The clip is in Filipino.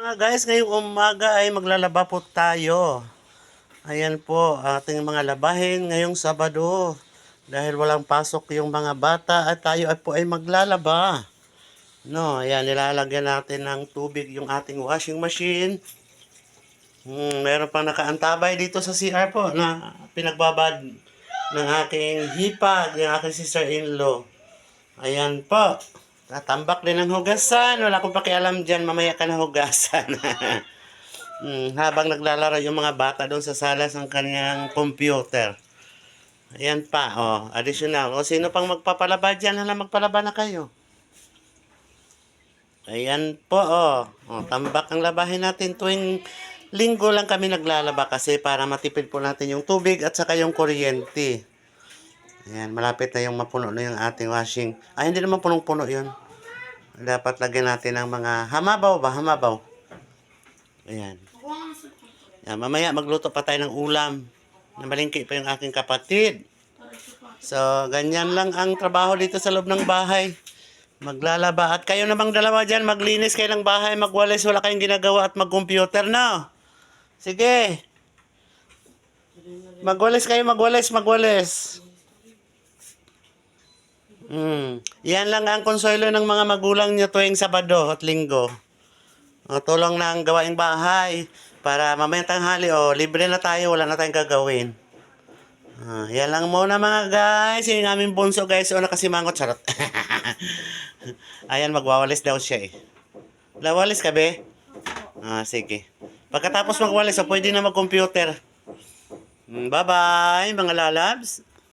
Mga guys, ngayong umaga ay maglalaba po tayo. Ayan po, ating mga labahin ngayong Sabado. Dahil walang pasok yung mga bata at tayo po ay maglalaba. No, ayan, nilalagyan natin ng tubig yung ating washing machine. Meron pang nakaantabay dito sa CR po na pinagbabad ng aking hipag, yung aking sister-in-law. Ayan po. Tatambak din ng hugasan. Wala akong pakialam dyan. Mamaya ka na hugasan. Habang naglalaro yung mga bata doon sa salas ng kanyang computer. Ayan pa. Oh, additional. O sino pang magpapalaba dyan? Hala, magpalaba na kayo. Ayan po. Tambak ang labahin natin tuwing linggo lang kami naglalaba kasi para matipid po natin yung tubig at saka yung kuryente. Ayan, malapit na yung mapuno na yung ating washing. Ay, hindi naman punong-puno yun. Dapat lagyan natin ng mga hamabaw ba? Hamabaw. Ayan. Ayan. Mamaya magluto pa tayo ng ulam. Namalingki pa yung aking kapatid. So, ganyan lang ang trabaho dito sa loob ng bahay. Maglalaba. At kayo namang dalawa dyan, maglinis kayo ng bahay, magwalis, wala kayong ginagawa at mag-computer na. Sige. Magwalis kayo, magwalis. Yan lang ang konsuelo ng mga magulang nyo tuwing Sabado at Linggo. Tulong ng gawaing bahay para mamayang tanghali libre na tayo, wala na tayong gagawin. Yan lang muna mga guys. Yung aming bunso guys, nakasimangot, charot. Ayan, magwawalis daw siya eh. Lawalis ka be? Sige. Pagkatapos magwalis, pwede na mag-computer. Bye bye mga lalabs.